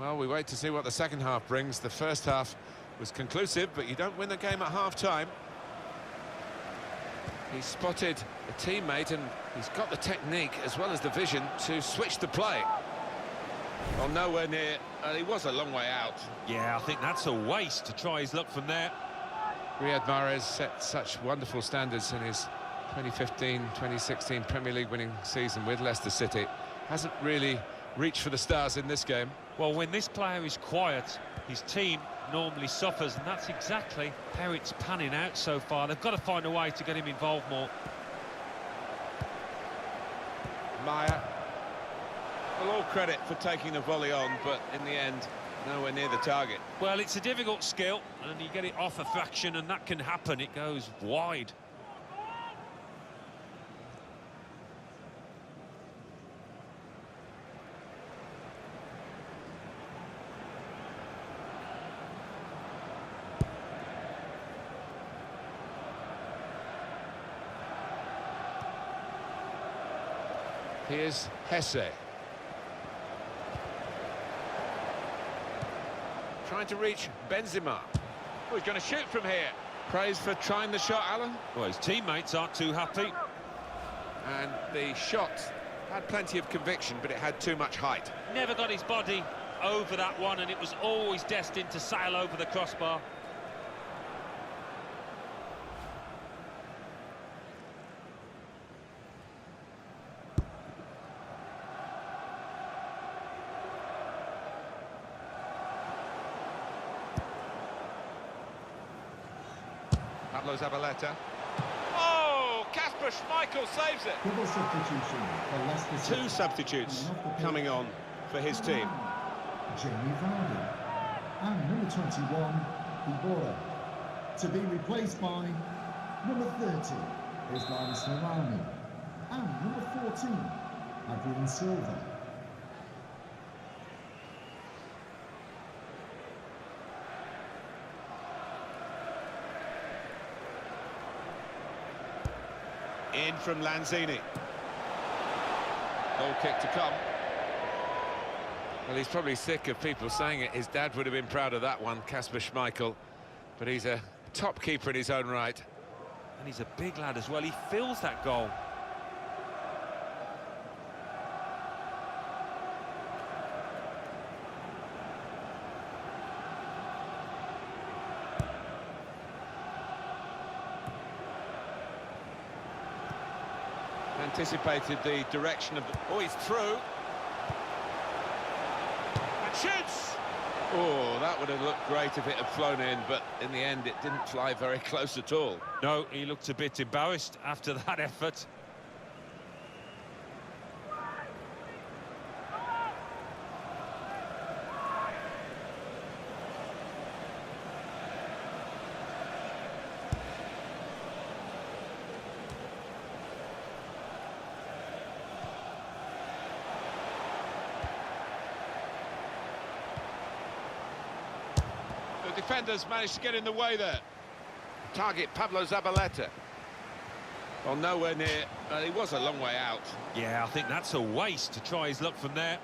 Well, we wait to see what the second half brings. The first half was conclusive, but you don't win the game at half-time. He's spotted a teammate and he's got the technique as well as the vision to switch the play. Well, nowhere near. He was a long way out. Yeah, I think that's a waste to try his luck from there. Riyad Mahrez set such wonderful standards in his 2015-2016 Premier League winning season with Leicester City. Hasn't really reached for the stars in this game. Well, when this player is quiet, his team normally suffers, and that's exactly how it's panning out so far. They've got to find a way to get him involved more. Maya. Well, all credit for taking the volley on, but in the end, nowhere near the target. Well, it's a difficult skill, and you get it off a fraction, and that can happen. It goes wide. Here's Hesse. Trying to reach Benzema. Oh, he's going to shoot from here. Praise for trying the shot, Alan. Well, his teammates aren't too happy. And the shot had plenty of conviction, but it had too much height. Never got his body over that one, and it was always destined to sail over the crossbar. Pablo Zabaleta. Oh, Kasper Schmeichel saves it. Double substitution for Leicester City. Two substitutes coming on for his team. Jamie Vardy and number 21, Ibora. To be replaced by number 30, Islam Slimani, and number 14, Adrian Silva. In from Lanzini. Goal kick to come. Well, he's probably sick of people saying it. His dad would have been proud of that one, Kasper Schmeichel. But he's a top keeper in his own right. And he's a big lad as well. He fills that goal. Anticipated the direction of the... Oh, he's through. And shoots! Oh, that would have looked great if it had flown in, but in the end it didn't fly very close at all. No, he looked a bit embarrassed after that effort. The defenders managed to get in the way there. Target, Pablo Zabaleta. Well, nowhere near. He was a long way out. Yeah, I think that's a waste to try his luck from there.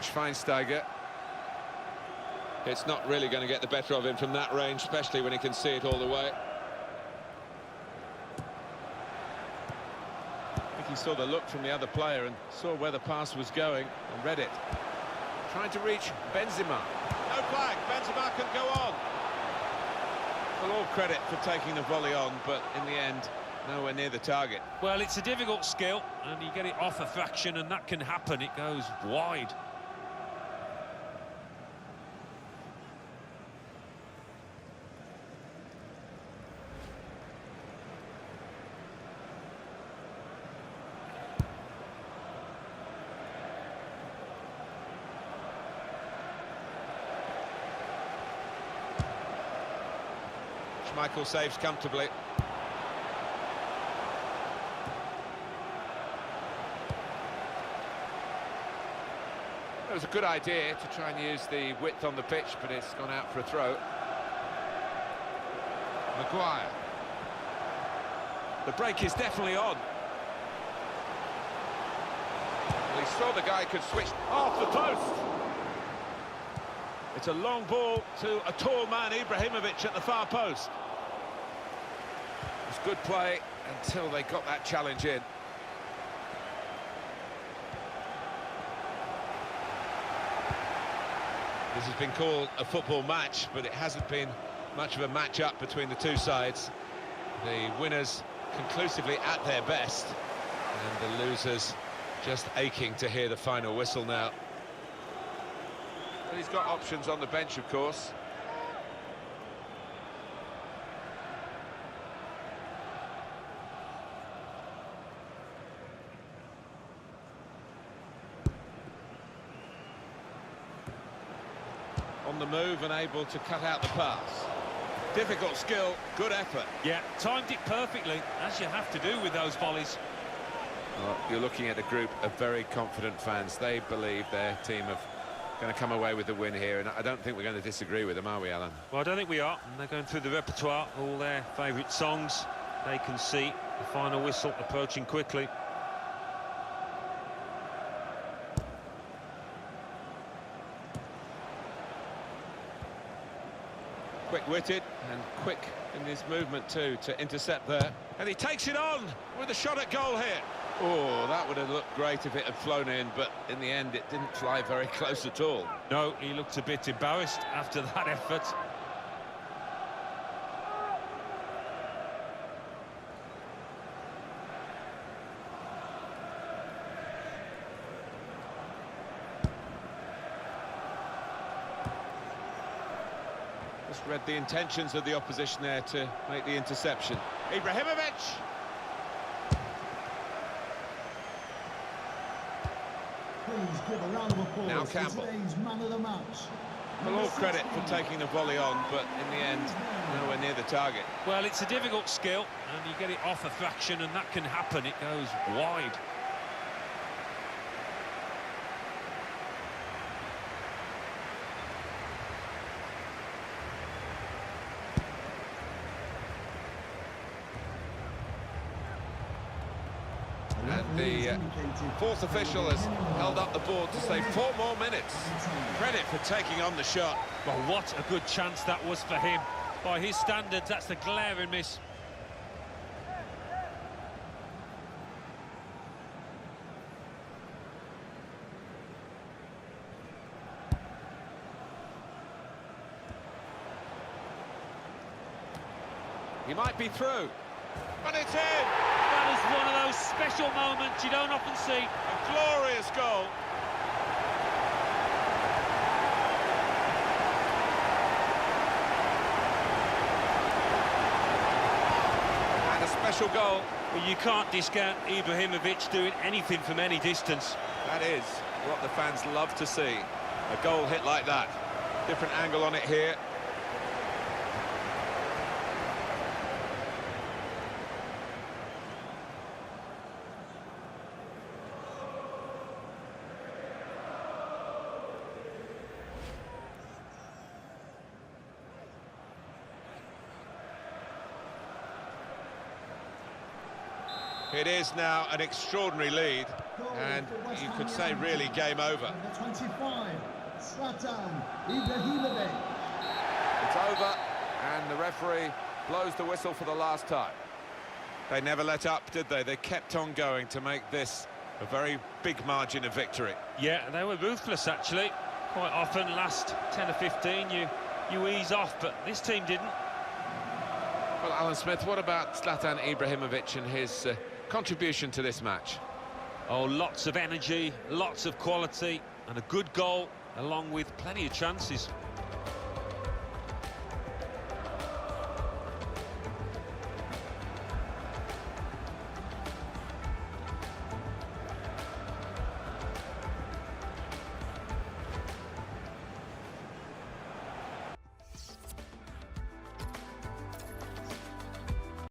Schweinsteiger. It's not really going to get the better of him from that range, especially when he can see it all the way. I think he saw the look from the other player and saw where the pass was going and read it. Trying to reach Benzema. No flag, Benzema can go on. Well, all credit for taking the volley on, but in the end, nowhere near the target. Well, it's a difficult skill, and you get it off a fraction, and that can happen. It goes wide. Schmeichel saves comfortably. It was a good idea to try and use the width on the pitch, but it's gone out for a throw. Maguire. The break is definitely on. Well, he saw the guy could switch off the post. It's a long ball to a tall man, Ibrahimovic, at the far post. It was good play until they got that challenge in. This has been called a football match, but it hasn't been much of a match-up between the two sides. The winners conclusively at their best, and the losers just aching to hear the final whistle now. But he's got options on the bench, of course. On the move and able to cut out the pass. Difficult skill, good effort. Yeah, timed it perfectly, as you have to do with those volleys. Well, you're looking at a group of very confident fans. They believe their team are going to come away with the win here, and I don't think we're going to disagree with them, are we, Alan? Well, I don't think we are. And they're going through the repertoire, all their favourite songs. They can see the final whistle approaching quickly. Quick-witted and quick in his movement too to intercept there. And he takes it on with a shot at goal here. Oh, that would have looked great if it had flown in, but in the end it didn't fly very close at all. No, he looked a bit embarrassed after that effort. Just read the intentions of the opposition there to make the interception. Ibrahimovic! Please give a round of applause Now to Campbell. today's man of the match. Well, all credit for taking the volley on, but in the end, nowhere near the target. Well, it's a difficult skill, and you get it off a fraction, and that can happen. It goes wide. And the fourth official has held up the board to say 4 more minutes. Credit for taking on the shot. Well, what a good chance that was for him. By his standards, that's a glaring miss. He might be through. And it's in! That is one of those special moments you don't often see. A glorious goal. And a special goal. Well, you can't discount Ibrahimovic doing anything from any distance. That is what the fans love to see. A goal hit like that. Different angle on it here. It is now an extraordinary lead, and you could say really game over. Number 25, Zlatan Ibrahimovic. It's over, and the referee blows the whistle for the last time. They never let up, did they? They kept on going to make this a very big margin of victory. Yeah, they were ruthless, actually. Quite often, last 10 or 15, you ease off, but this team didn't. Well, Alan Smith, what about Zlatan Ibrahimovic and his contribution to this match? Oh, lots of energy, lots of quality, and a good goal, along with plenty of chances.